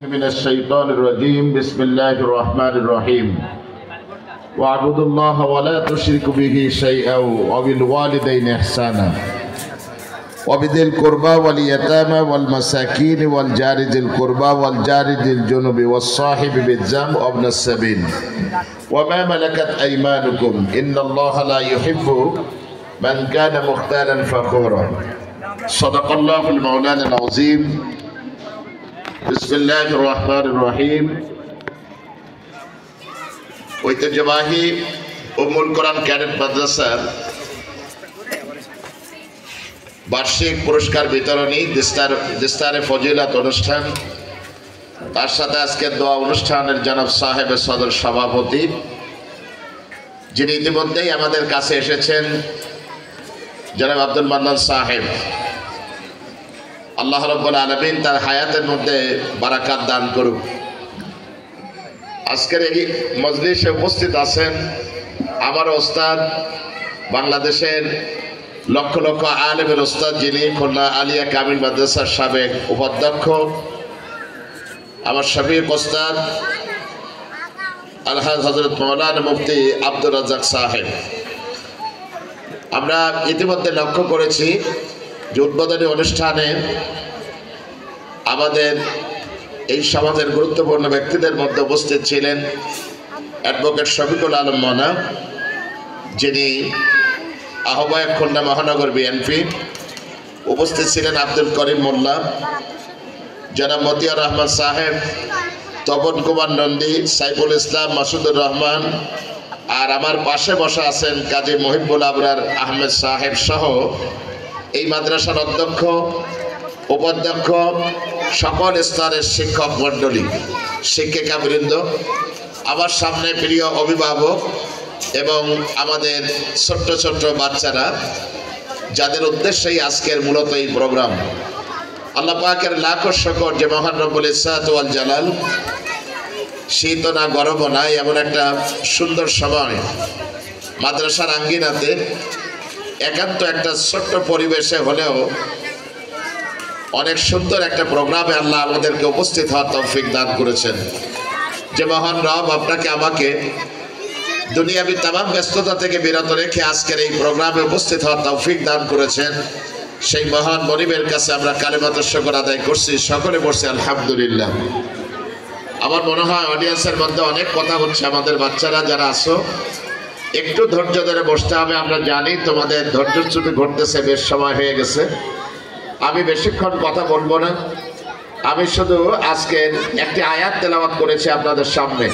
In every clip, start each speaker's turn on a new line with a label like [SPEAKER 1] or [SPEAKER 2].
[SPEAKER 1] من الشيطان الرجيم بسم الله الرحمن الرحيم واعبدوا الله ولا تشركوا به شيئا وبالوالدين إحسانا وبذي القربى واليتامى والمساكين والجار ذي القربى والجار ذي الجنب والصاحب بالجنب وابن السبيل وما ملكت أيمانكم إن الله لا يحب من كان مختالا فخورا صدق الله المولانا العظيم بسم الله الرحمن الرحيم ঐতিহ্যবাহী উম্মুল কোরআন ক্যাডেট মাদ্রাসার বার্ষিক পুরস্কার বিতরণী দিস্তারে ফজিলাত অনুষ্ঠান, তার সাথে আজকের দোয়া অনুষ্ঠানের জনাব সাহেবের সদর সভাপতি যিনি ইতিমধ্যেই আমাদের কাছে এসেছেন, জনাব আব্দুল মান্নান সাহেব। আল্লাহ রাব্বুল আলামিন তার হায়াতের মধ্যে বারাকাত দান করুক। আজকের এই মজলিসে উপস্থিত আছেন আমার ওস্তাদ, বাংলাদেশের লক্ষ লক্ষ আলেমের ওস্তাদ, যিনি খুলনা আলিয়া কামিল মাদ্রাসার সাবেক উপাধ্যক্ষ, আমার সাবেক ওস্তাদ আলহাজ হযরত মাওলানা মুফতি আব্দুর রাজ্জাক সাহেব। আমরা ইতিমধ্যে লক্ষ্য করেছি যে উদ্বোধনী অনুষ্ঠানে আমাদের এই সমাজের গুরুত্বপূর্ণ ব্যক্তিদের মধ্যে উপস্থিত ছিলেন অ্যাডভোকেট শফিকুল আলম মনা, যিনি আহ্বায়ক খুলনা মহানগর বিএনপি। উপস্থিত ছিলেন আব্দুল করিম মোল্লা, জনাব মতিয়ার রহমান সাহেব, তপন কুমার নন্দী, সাইফুল ইসলাম, মাসুদুর রহমান, আর আমার পাশে বসা আছেন কাজী মহিবুল আবরার আহমেদ সাহেব সহ এই মাদ্রাসার অধ্যক্ষ, উপাধ্যক্ষ, সকল স্তরের শিক্ষক মণ্ডলী, শিক্ষিকাবৃন্দ, আমার সামনে প্রিয় অভিভাবক এবং আমাদের ছোট্ট ছোট্ট বাচ্চারা, যাদের উদ্দেশ্যেই আজকের মূলত এই প্রোগ্রাম। আল্লাহ পাকের লাখো শুকর যে মহান রব্বুল ইজ্জত ওয়াল জালাল শীত না গরম নাই এমন একটা সুন্দর সময় মাদ্রাসার আঙ্গিনাতে একান্ত একটা ছোট্ট পরিবেশে হলেও অনেক সুন্দর একটা প্রোগ্রামে আল্লাহ আমাদেরকে উপস্থিত হওয়ার তৌফিক দান করেছেন। যে মহান রব আপনাকে আমাকে দুনিয়াবি তামাম ব্যস্ততা থেকে বিরত রেখে আজকের এই প্রোগ্রামে উপস্থিত হওয়ার তৌফিক দান করেছেন, সেই মহান মনিবের কাছে আমরা কালিমাত শুকর আদায় করছি। সকলে বলছি আলহামদুলিল্লাহ। আমার মনে হয় অডিয়েন্সের মধ্যে অনেক কথা হচ্ছে, আমাদের বাচ্চারা যারা আসো একটু ধৈর্য ধরে বসতে হবে। আমরা জানি তোমাদের ধৈর্যচ্যুতি ঘটতেছে, বেশ সময় হয়ে গেছে। আমি বেশিক্ষণ কথা বলবো না, আমি শুধু আজকের একটি আয়াত তেলাওয়াত করেছি আপনাদের সামনে।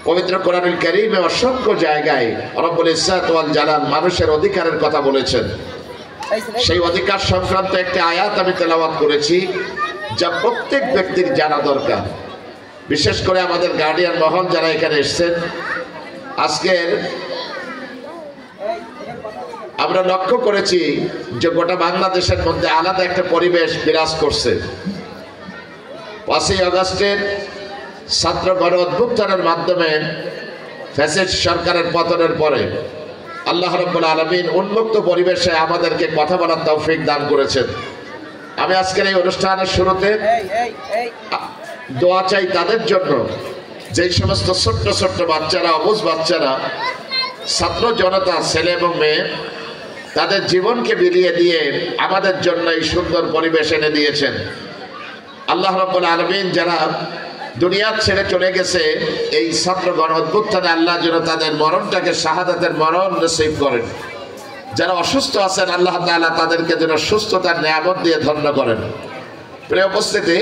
[SPEAKER 1] পবিত্র কোরআনুল কারীমে অসংখ্য জায়গায় রব্বুল ইজ্জত ওয়াল জালাল মানুষের অধিকারের কথা বলেছেন। সেই অধিকার সংক্রান্ত একটি আয়াত আমি তেলাওয়াত করেছি, যা প্রত্যেক ব্যক্তির জানা দরকার। বিশেষ করে আমাদের গার্ডিয়ান মহল যারা এখানে এসেছেন, আজকের আমরা লক্ষ্য করেছি যে গোটা বাংলাদেশের মধ্যে আলাদা একটা পরিবেশ বিরাজ করছে। 5ই আগস্টের ছাত্র গণ অভ্যুত্থানের মাধ্যমে ফ্যাসিস্ট সরকারের পতনের পরে আল্লাহ রাব্বুল আলামিন উন্মুক্ত পরিবেশে আমাদেরকে কথা বলার তৌফিক দান করেছেন। আমি আজকের এই অনুষ্ঠানের শুরুতে দোয়া চাই তাদের জন্য, যেই সমস্ত ছোট্ট ছোট্ট বাচ্চারা, অবুঝ বাচ্চারা, ছাত্র জনতা, ছেলে এবং মেয়ে, তাদের জীবনকে বিলিয়ে দিয়ে আমাদের জন্য এই সুন্দর পরিবেশ এনে দিয়েছেন। আল্লাহ রাব্বুল আলামিন যারা দুনিয়া ছেড়ে চলে গেছে এই ছাত্র গণ অভ্যুত্থানে, আল্লাহ যেন তাদের মরণটাকে শাহাদাতের মরণ নসিব করেন। যারা অসুস্থ আছেন আল্লাহ তাআলা তাদেরকে যেন সুস্থতার নিয়ামত দিয়ে ধন্য করেন। প্রিয় উপস্থিতি,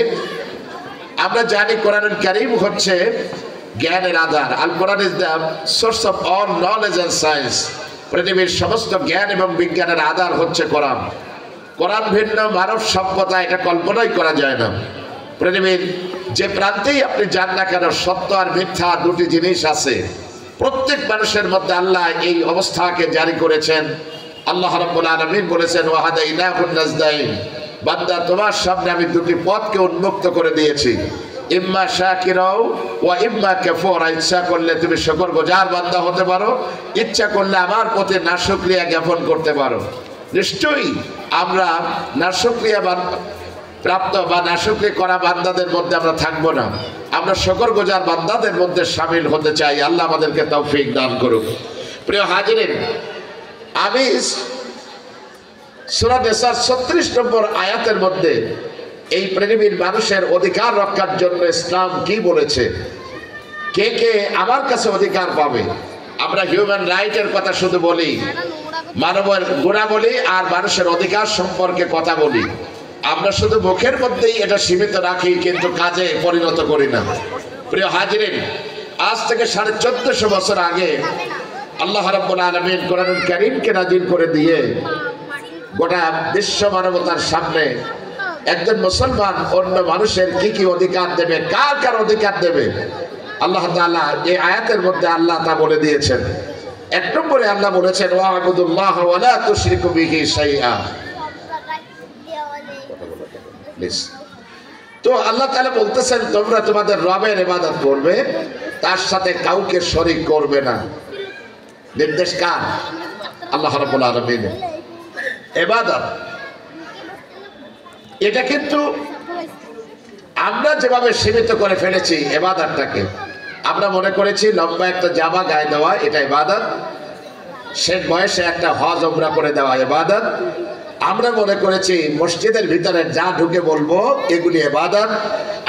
[SPEAKER 1] আমরা জানি কোরআনুল কারীম হচ্ছে জ্ঞানের আধার। Al Quran is the source of all knowledge and science. পৃথিবীর সমস্ত জ্ঞান এবং বিজ্ঞানের আধার হচ্ছে কোরআন। কোরআন ভিন্ন মানব সভ্যতা এটা কল্পনাই করা যায় না। পৃথিবীর যে প্রান্তেই আপনি যান না কেন, সত্য আর মিথ্যা দুটি জিনিস আছে। প্রত্যেক মানুষের মধ্যে আল্লাহ এই অবস্থাকে জারি করেছেন। আল্লাহ রাব্বুল আলামিন বলেছেন ওয়াহাদাইনাহুন নাজদাইন, বান্দা তোমার সামনে আমি দুটি পথকে উন্মুক্ত করে দিয়েছি, ইম্মা শাকিরাও ওয়া ইম্মা কাফুরা। ইচ্ছা করলে তুমি শুকরগুজার বান্দা হতে পারো, ইচ্ছা করলে আমার প্রতি নাশুকরিয়া জ্ঞাপন করতে পারো। নিশ্চয়ই আমরা নাশুকরিয়া প্রাপ্ত বা নাশুকরি করা বান্দাদের মধ্যে আমরা থাকবো না, আমরা শুকরগুজার বান্দাদের মধ্যে শামিল হতে চাই। আল্লাহ আমাদেরকে তৌফিক দান করুক। প্রিয় হাজিরিন, আমি সূরা নিসার 36 নম্বর আয়াতের মধ্যে এই পৃথিবীর মানুষের অধিকার রক্ষার জন্য ইসলাম কি বলেছে, কে কে আমার কাছে অধিকার পাবে। আমরা হিউম্যান রাইটের কথা শুধু বলি, মানবের গুণাবলী আর মানুষের অধিকার সম্পর্কে কথা বলি। আমরা শুধু মুখের মধ্যেই এটা সীমিত রাখি, কিন্তু কাজে পরিণত করি না। প্রিয় হাজিরিন, আজ থেকে 1450 বছর আগে আল্লাহ রাব্বুল আলামিন কোরআনুল কারীমকে নাযিল করে দিয়ে গোটা বিশ্ব মানবতার সামনে একজন মুসলমান অন্য মানুষের কি কি অধিকার দেবে, কার কার অধিকার দেবে, আল্লাহ তাআলা এই আয়াতের মধ্যে আল্লাহ তা বলে দিয়েছেন। এক নম্বরে আল্লাহ বলেছেন, ওয়া'বুদুল্লাহ ওয়া লা তুশরিকু বিহি শাইআ। তো আল্লাহ তাআলা বলতেছেন, তোমরা তোমাদের রবের ইবাদত করবে, তার সাথে কাউকে শরীক করবে না। নির্দেশ কার? আল্লাহ রাব্বুল আলামিন। ইবাদত এটা কিন্তু আমরা যেভাবে সীমিত করে ফেলেছি ইবাদতটাকে, আমরা মনে করেছি লম্বা একটা জামা গায়ে দেওয়া এটা ইবাদত, শেষ বয়সে একটা হজ উমরা করে দেওয়া ইবাদত। আমরা মনে করেছি মসজিদের ভিতরে যা ঢুকে বলবো এগুলি ইবাদত।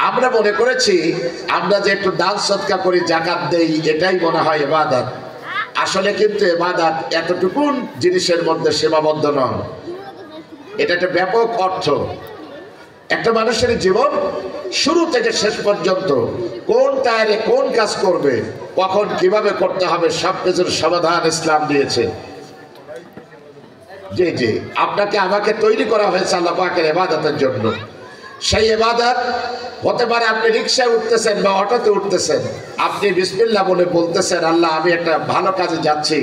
[SPEAKER 1] আমরা মনে করেছি আমরা যে একটু দান সদকা করি, যাকাত দেই, এটাই মনে হয় ইবাদত। আসলে কিন্তু ইবাদত এতটুকুন জিনিসের মধ্যে সীমাবদ্ধ নয়, এটা একটা ব্যাপক অর্থ। একটা মানুষের জীবন শুরু থেকে শেষ পর্যন্ত কোন টায়ারে কোন কাজ করবে, কখন কিভাবে করতে হবে, সবকিছুর সমাধান ইসলাম দিয়েছে। জি জি, আপনাকে আমাকে তৈরি করা হয়েছে আল্লাহ পাকের ইবাদতের জন্য। সেই ইবাদত হতে পারে আপনি রিকশায় উঠতেছেন বা অটোতে উঠতেছেন, আপনি বিসমিল্লাহ বলে বলতেছেন, আল্লাহ আমি একটা ভালো কাজে যাচ্ছি,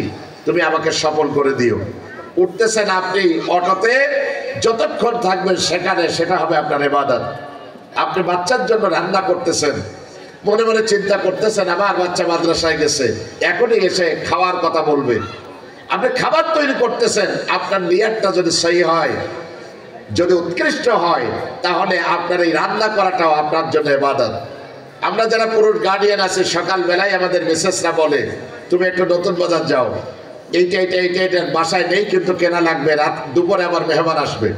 [SPEAKER 1] তুমি আমাকে সফল করে দিও। উঠতেছেন আপনি অটোতে, যতক্ষণ থাকবেন সেখানে, সেটা হবে আপনার ইবাদত। আপনি বাচ্চার জন্য রান্না করতেছেন, মনে মনে চিন্তা করতেছেন আমার বাচ্চা মাদ্রাসায় গেছে, এখনই এসে খাওয়ার কথা বলবে। আপনি খাবার তৈরি করতেছেন, আপনার নিয়তটা যদি সহি হয়, যদি উৎকৃষ্ট হয়, তাহলে আপনার এই রান্না করাটাও আপনার জন্য ইবাদত। আমরা যারা পুরুষ গার্ডিয়ান আছি, সকালবেলায় আমাদের মিসেসরা বলে তুমি একটু নতুন বাজার যাও, এইটা এইটা এইটা এটা বাসায় নেই কিন্তু কেনা লাগবে, রাত দুপুরে আবার মেহমান আসবে।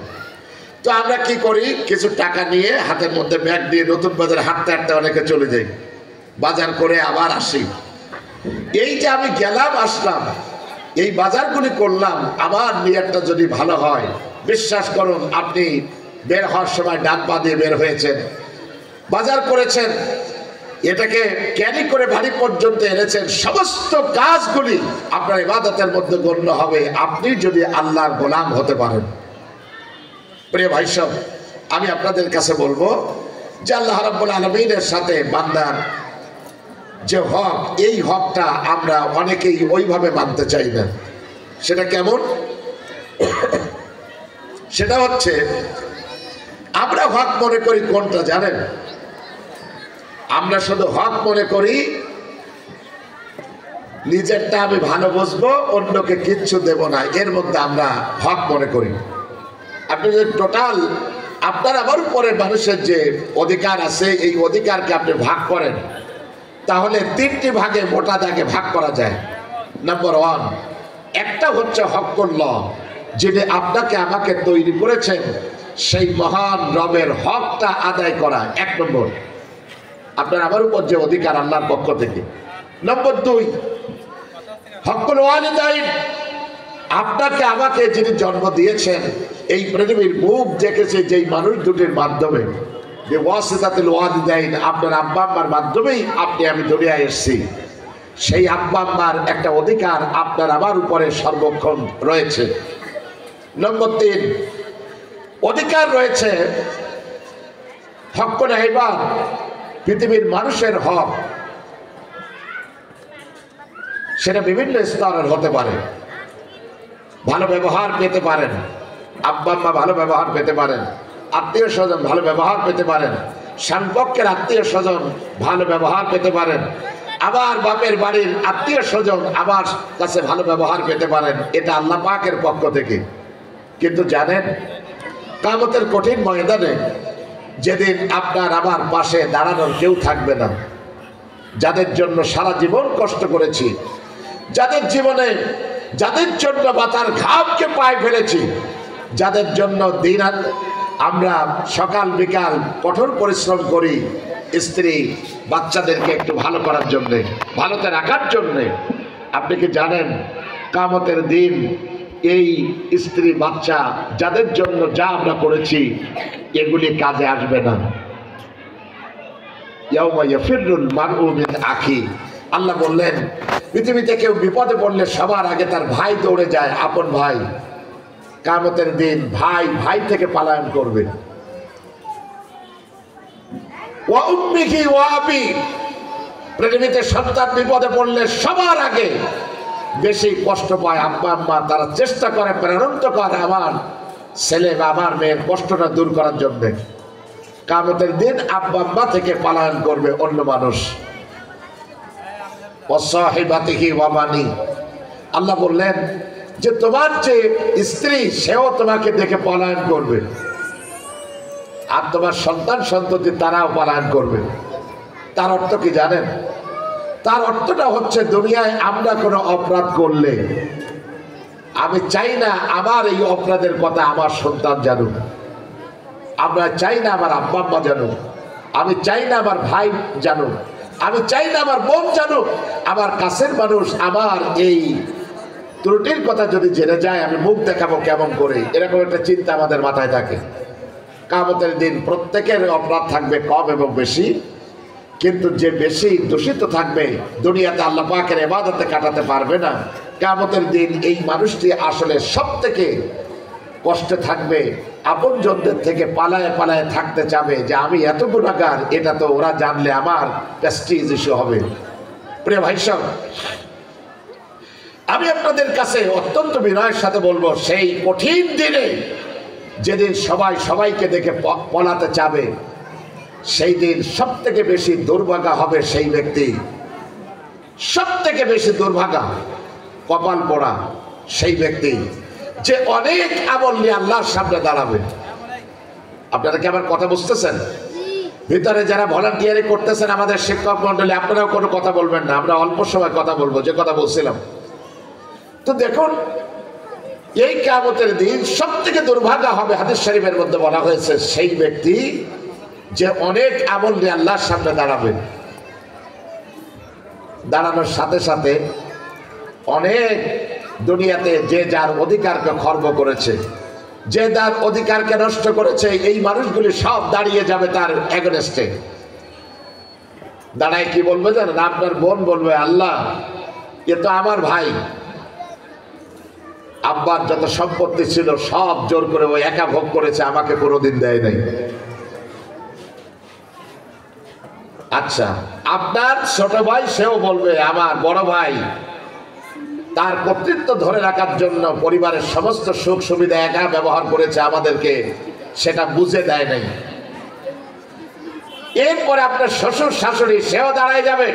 [SPEAKER 1] তো আমরা কি করি, কিছু টাকা নিয়ে হাতের মধ্যে ব্যাগ দিয়ে নতুন বাজারে হাঁটতে হাঁটতে অনেকে চলে যাই, বাজার করে আবার আসি। এই যে আমি গেলাম আসলাম, এই বাজারগুলি করলাম, আমার নিয়তটা যদি ভালো হয়, বিশ্বাস করুন আপনি বের হওয়ার সময় ডান পা দিয়ে বের হয়েছেন, বাজার করেছেন, এটাকে ক্যারি করে বাড়ি পর্যন্ত এনেছেন, সমস্ত কাজগুলি আপনার ইবাদতের মধ্যে গণ্য হবে, আপনি যদি আল্লাহর গোলাম হতে পারেন। প্রিয় ভাই সব, আমি আপনাদের কাছে বলবো যে আল্লাহ রাব্বুল আলামিনের সাথে বান্দার যে হক, এই হকটা আমরা অনেকেই ওইভাবে মানতে চাই না। সেটা কেমন? সেটা হচ্ছে আমরা হক মনে করি কোনটা জানেন? আমরা শুধু হক মনে করি নিজেরটা আমি ভালো বুঝবো, অন্যকে কিচ্ছু দেব না, এর মধ্যে আমরা হক মনে করি। আপনি যদি টোটাল আপনার আমার উপরে মানুষের যে অধিকার আছে, এই অধিকারকে আপনি ভাগ করেন, তাহলে 3টি ভাগে মোটা দাগে ভাগ করা যায়। নাম্বার 1, একটা হচ্ছে হকুল্লাহ, যিনি আপনাকে আমাকে তৈরি করেছেন, সেই মহান রবের হকটা আদায় করা 1 নম্বর, আপনার আমার উপর যে অধিকার আল্লাহর পক্ষ থেকে। নম্বর 2, হকুল ওয়ালিদাইন, আপনাকে আমাকে যিনি জন্ম দিয়েছেন, এই পৃথিবীর মুখ দেখেছে যেই মানুষ দুটির মাধ্যমে, যে ওয়াসিতাতুল ওয়ালিদাইন, আপনার আব্বা আম্মার মাধ্যমেই আপনি আমি দুনিয়ায় এসেছি, সেই আব্বা আম্মার একটা অধিকার আপনার আমার উপরে সর্বক্ষণ রয়েছে। নম্বর 3, অধিকার রয়েছে হকুল ইবাদ, পৃথিবীর মানুষের হক, সেটা বিভিন্ন স্তরের হতে পারে। ভালো ব্যবহার পেতে পারেন, আব্বা আম্মা ভালো ব্যবহার পেতে পারেন, আত্মীয় স্বজন ভালো ব্যবহার পেতে পারেন, সম্পর্কের আত্মীয় স্বজন ভালো ব্যবহার পেতে পারেন, আবার বাপের বাড়ির আত্মীয় স্বজন আমার কাছে ভালো ব্যবহার পেতে পারেন। এটা আল্লাহ পাকের পক্ষ থেকে। কিন্তু জানেন, কিয়ামতের কঠিন ময়দানে যেদিন আপনার আমার পাশে দাঁড়ানোর কেউ থাকবে না, যাদের জন্য সারা জীবন কষ্ট করেছি, যাদের জীবনে যাদের জন্য মাথার ঘামকে পায়ে ফেলেছি, যাদের জন্য দিন আমরা সকাল বিকাল কঠোর পরিশ্রম করি, স্ত্রী বাচ্চাদেরকে একটু ভালো করার জন্যে, ভালোতে রাখার জন্যে, আপনি কি জানেন কিয়ামতের দিন এই স্ত্রী বাচ্চা যাদের জন্য যা আমরা করেছি এগুলি কাজে আসবে না। ইয়াউমা ইয়াফিরুল মারউ মিন আখি, আল্লাহ বললেন পৃথিবীতে কেউ বিপদে পড়লে সবার আগে তার ভাই দৌড়ে যায়, আপন ভাই। কিয়ামতের দিন ভাই ভাই থেকে পলায়ন করবে। ওয়া উম্মিহি ওয়া আবি, পৃথিবীতে সন্তান বিপদে পড়লে সবার আগে বেশি কষ্ট পায় আব্বা আম্মা। তারা চেষ্টা করে, প্রেরণা করে আমার ছেলে বা আমার মেয়ের কষ্টটা দূর করার জন্য। কিয়ামতের দিন আব্বা আম্মা থেকে পলায়ন করবে অন্য মানুষ। ওয়াসাহিবাতিহি ওয়া বানি, আল্লাহ বললেন যে তোমার যে স্ত্রী সেও তোমাকে দেখে পলায়ন করবে, আর তোমার সন্তান সন্ততি তারাও পলায়ন করবে। তার অর্থ কি জানেন? তার অর্থটা হচ্ছে দুনিয়ায় আমরা কোনো অপরাধ করলে আমি চাই না আমার এই অপরাধের কথা আমার সন্তান জানুক, আমরা চাই না আমার আব্বা আম্মা জানুক, আমি চাই না আমার ভাই জানুক, আমি চাই না আমার বোন জানুক। আমার কাছের মানুষ আমার এই ত্রুটির কথা যদি জেনে যায় আমি মুখ দেখাবো কেমন করে, এরকম একটা চিন্তা আমাদের মাথায় থাকে। কিয়ামতের দিন প্রত্যেকের অপরাধ থাকবে কম এবং বেশি, কিন্তু যে বেশি দূষিত থাকবে দুনিয়াতে আল্লাহ পাকের ইবাদতে কাটাতে পারবে না। কিয়ামতের দিন এই মানুষটি আসলে সব থেকে কষ্টে থাকবে, আপনজনদের থেকে পালায়ে পালায়ে থাকতে চাবে যে আমি এত গুনাহগার, এটা তো ওরা জানলে আমার প্রেস্টিজ ইস্যু হবে। প্রিয় ভাই সব, আমি আপনাদের কাছে অত্যন্ত বিনয়ের সাথে বলবো, সেই কঠিন দিনে যেদিন সবাই সবাইকে দেখে পলাতে চাবে, সেই দিন সব থেকে বেশি দুর্ভাগা হবে সেই ব্যক্তি, সব থেকে বেশি দুর্ভাগা কপাল পড়া সেই ব্যক্তি যে অনেক আমল নিয়ে আল্লাহর সামনে দাঁড়াবে। আপনারা কি আমার কথা বুঝতেছেন? ভিতরে যারা ভলান্টিয়ারি করতেছেন আমাদের শিক্ষক মন্ডলী, আপনারাও কোনো কথা বলবেন না, আমরা অল্প সময় কথা বলবো, যে কথা বলছিলাম। তো দেখুন, এই কিয়ামতের দিন সব থেকে দুর্ভাগা হবে, হাদিস শরীফের মধ্যে বলা হয়েছে, সেই ব্যক্তি যে অনেক আমল নিয়ে আল্লাহর সামনে দাঁড়াবে। দাঁড়ানোর সাথে সাথে অনেক দুনিয়াতে যে যার অধিকারকে খর্ব করেছে, যে যার অধিকারকে নষ্ট করেছে, এই মানুষগুলি সব দাঁড়িয়ে যাবে তার এগেনস্টে। দাঁড়ায় কি বলবে জানেন? আপনার বোন বলবে, আল্লাহ এ তো আমার ভাই, আব্বার যত সম্পত্তি ছিল সব জোর করে ওই একা ভোগ করেছে, আমাকে কোনোদিন দেয় নাই। আচ্ছা, আপনার ছোট ভাই সেও বলবে, আমার বড় ভাই তার কর্তৃত্ব ধরে রাখার জন্য পরিবারের সমস্ত সুখ সুবিধা একা ব্যবহার করেছে, আমাদেরকে সেটা বুঝে দেয় নাই। এরপরে আপনার শ্বশুর শাশুড়ি সেও দাঁড়ায় যাবে,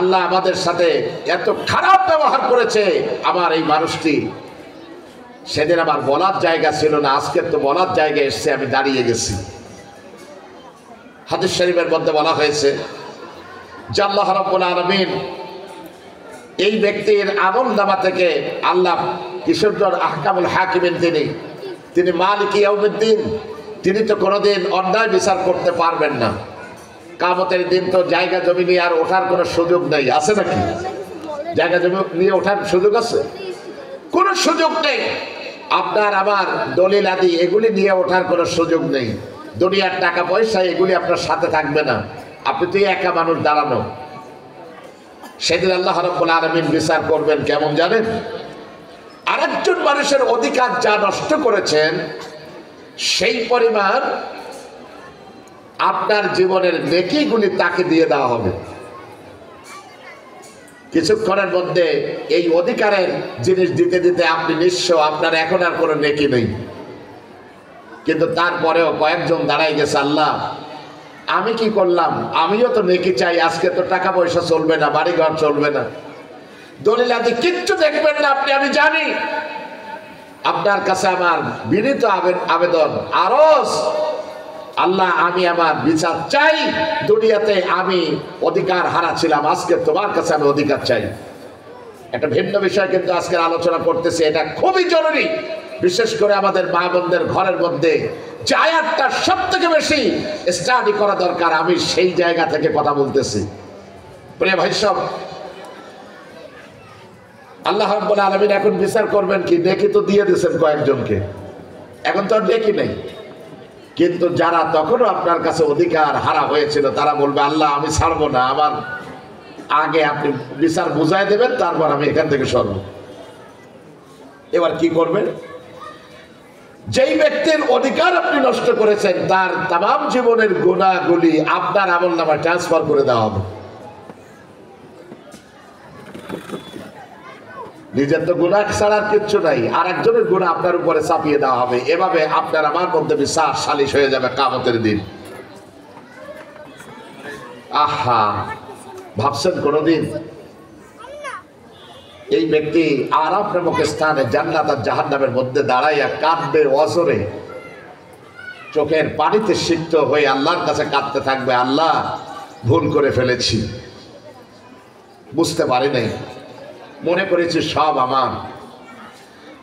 [SPEAKER 1] আল্লাহ আমাদের সাথে এত খারাপ ব্যবহার করেছে আমার এই মানুষটি, সেদিন আমার বলার জায়গা ছিল না, আজকে তো বলার জায়গা এসছে, আমি দাঁড়িয়ে গেছি। হাদিস শরীফের মধ্যে বলা হয়েছে যে আল্লাহ রাব্বুল আলামিন এই ব্যক্তির আমলনামা থেকে, আল্লাহ কিশোরগঞ্জ আহকামুল হাকিমিন, তিনি মালিক ইয়াউমিদ্দিন, তিনি তো কোনোদিন অন্যায় বিচার করতে পারবেন না। কিয়ামতের দিন তো জায়গা জমি নিয়ে আর ওঠার কোনো সুযোগ নেই, আছে নাকি? জায়গা জমি নিয়ে ওঠার সুযোগ আছে? কোনো সুযোগ নেই। আপনার আমার দলিল আদি এগুলি নিয়ে ওঠার কোনো সুযোগ নেই। দুনিয়ার টাকা পয়সা এগুলি আপনার সাথে থাকবে না, আপনি তো একা মানুষ দাঁড়ানো। সেদিন আল্লাহ রাব্বুল আলামিন বিচার করবেন কেমন জানেন? আরেকজন মানুষের অধিকার যা নষ্ট করেছেন সেই পরিমাণ আপনার জীবনের নেকিগুলি তাকে দিয়ে দেওয়া হবে। কিছুক্ষণের মধ্যে এই অধিকারের জিনিস দিতে দিতে আপনি নিঃস্ব, আপনার এখন আর কোনো নেকি নেই। কিন্তু তারপরেও কয়েকজন দাঁড়াই গেছে, আল্লাহ আমি কি করলাম, আমিও তো নেকি চাই, আজকে তো টাকা পয়সা চলবে না, বাড়িঘর চলবে না, দলিল আদি কিচ্ছু দেখবেন না আপনি, আমি জানি। আপনার কাছে আমার বিনীত আবেদন, আরজ আল্লাহ আমি আমার বিচার চাই, দুনিয়াতে আমি অধিকার হারা ছিলাম, আজকে তোমার কাছে আমি অধিকার চাই। একটা ভিন্ন বিষয় কিন্তু আজকের আলোচনা করতেছি, এটা খুবই জরুরি, বিশেষ করে আমাদের মা বোনদের ঘরের মধ্যে যে আয়াতটা সব থেকে বেশি স্টাডি করা দরকার, আমি সেই জায়গা থেকে কথা বলতেছি। প্রিয় ভাই সব, আল্লাহ রাব্বুল আলামিন এখন বিচার করবেন কি? নেকি তো দিয়ে দিয়েছেন কয়েকজনকে, এখন তো আর নেকি নেই। কিন্তু যারা তখনও আপনার কাছে অধিকার হারা হয়েছিল তারা বলবে আল্লাহ আমি ছাড়বো না, আমার আগে আপনি বিচার বুঝাই দেবেন, তারপর আমি এখান থেকে সরব। এবার কি করবেন? যেই ব্যক্তির অধিকার আপনি নষ্ট করেছেন তার তামাম জীবনের গুনাহগুলি আপনার আমলনামায় ট্রান্সফার করে দেওয়া হবে। নিজের তো গুনাহ ছাড়ার কিচ্ছু নাই, আর একজনের গুনাহ আপনার উপরে চাপিয়ে দেওয়া হবে। এভাবে আপনার আমার মধ্যে বিচার সালিশ হয়ে যাবে কিয়ামতের দিন। আহা, ভাবছেন কোনদিন এই ব্যক্তি আরাফ নামক স্থানে জান্নাত আর জাহান্নামের মধ্যে দাঁড়াইয়া কাঁদবে অজরে, চোখের পানিতে সিক্ত হয়ে আল্লাহর কাছে কাঁদতে থাকবে, আল্লাহ ভুল করে ফেলেছি, বুঝতে পারি নাই, মনে করেছি সব আমার,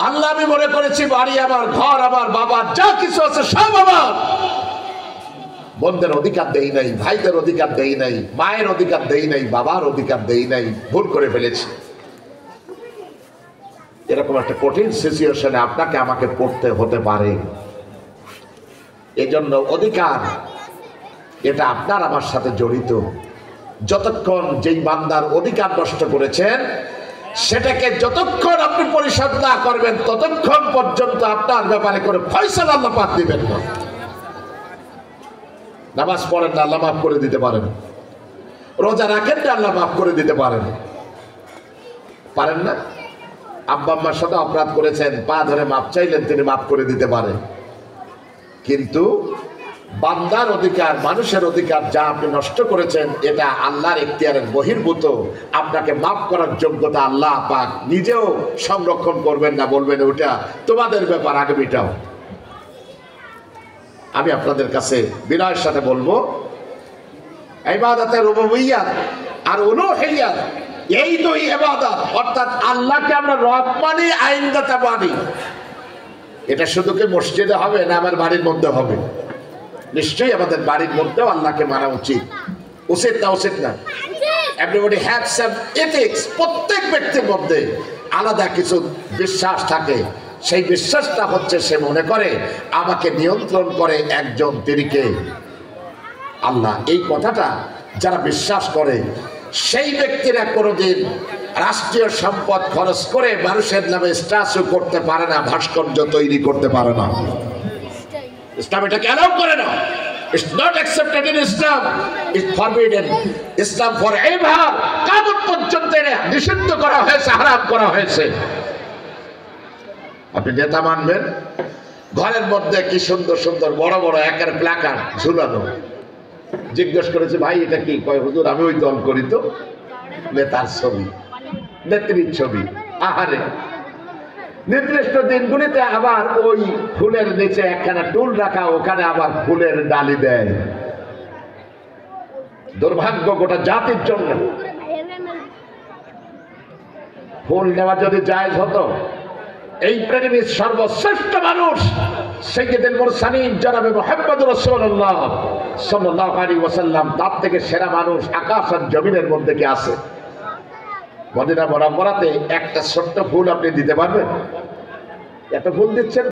[SPEAKER 1] আল্লাহ আমি মনে করেছি বাড়ি আমার, ঘর আমার, বাবার যা কিছু আছে সব আমার, বোনদের অধিকার দেই নাই, ভাইদের অধিকার দেই নাই, মায়ের অধিকার দেই নাই, বাবার অধিকার দেই নাই, ভুল করে ফেলেছি। এরকম একটা কঠিন সিচুয়েশনে আপনাকে আমাকে পড়তে হতে পারে। এজন্য অধিকার এটা আপনার আমার সাথে জড়িত। যতক্ষণ যেই বান্দার অধিকার নষ্ট করেছেন সেটাকে যতক্ষণ আপনি পরিশোধ না করবেন ততক্ষণ পর্যন্ত আপনার ব্যাপারে করে ফয়সালা আল্লাহ পাক দিবেন না। নামাজ পড়েন না, আল্লাহ মাফ করে দিতে পারেন। রোজা রাখেন না, আল্লাহ মাফ করে দিতে পারেন। পারেন না? আব্বা আম্মার সাথে অপরাধ করেছেন, পা ধরে মাপ চাইলেন, তিনি মাফ করে দিতে পারেন। কিন্তু বান্দার অধিকার, মানুষের অধিকার যা আপনি নষ্ট করেছেন এটা আল্লাহর এখতিয়ারের বহির্ভূত, আপনাকে মাফ করার যোগ্যতা আল্লাহ পাক নিজেও সংরক্ষণ করবেন না, বলবেন ওটা তোমাদের ব্যাপার, আগে মিটাও। আমি আপনাদের কাছে বিনয়ের সাথে বলবো, ইবাদতের রুবুবিয়্যাত আর উলূহিয়্যাত এই দুই ইবাদত, অর্থাৎ আল্লাহকে আমরা রব মানি, আইনদাতা মানি, এটা শুধু কি মসজিদে হবে না আমার বাড়ির মধ্যে হবে? নিশ্চয়ই আমাদের বাড়ির মধ্যেও আল্লাহকে মানা উচিত। উচিত না? উচিত না? Everybody have some ethics. প্রত্যেক ব্যক্তির মধ্যে আলাদা কিছু বিশ্বাস থাকে, সেই বিশ্বাসটা হচ্ছে সে মনে করে আমাকে নিয়ন্ত্রণ করে একজন, তিনি কে? আল্লাহ। এই কথাটা যারা বিশ্বাস করে সেই ব্যক্তিরা কোনোদিন রাষ্ট্রীয় সম্পদ খরচ করে মানুষের নামে স্ট্যাচু করতে পারে না, ভাস্কর্য তৈরি করতে পারে না। ইসলাম এটাকে অ্যালাউ করে না। It's not accepted in Islam. It's forbidden. Islam forever কিয়ামত পর্যন্ত নিষিদ্ধ করা হয়েছে, হারাম করা হয়েছে। আপনি নেতা মানবেন, ঘরের মধ্যে কি সুন্দর সুন্দর বড় বড় একের প্ল্যাকার্ড ঝুলানো। জিজ্ঞেস করেছে ভাই এটা কি? কয় হুজুর আমি ওই দল করি তো, নেতার ছবি, নেত্রীর ছবি। আহারে, নির্দিষ্ট দিনগুলিতে আবার ওই ফুলের নিচে একখানা টুল রাখা, ওখানে আবার ফুলের ডালি দেয়। দুর্ভাগ্য গোটা জাতির জন্য। ফুল নেওয়া যদি জায়েজ হতো, এই পৃথিবীর সর্বশ্রেষ্ঠ মানুষ সাইয়্যিদুল মুরসালিন জনাবে মুহাম্মদুর রাসূলুল্লাহ সাল্লাল্লাহু আলাইহি ওয়াসাল্লাম, তার থেকে সেরা মানুষ আকাশ আর জমিনের মধ্যে কি আছে? মদিনা মুনাওয়ারাতে একটা ছোট্ট ফুল আপনি দিতে পারবেন? এত ফুল দিচ্ছেন।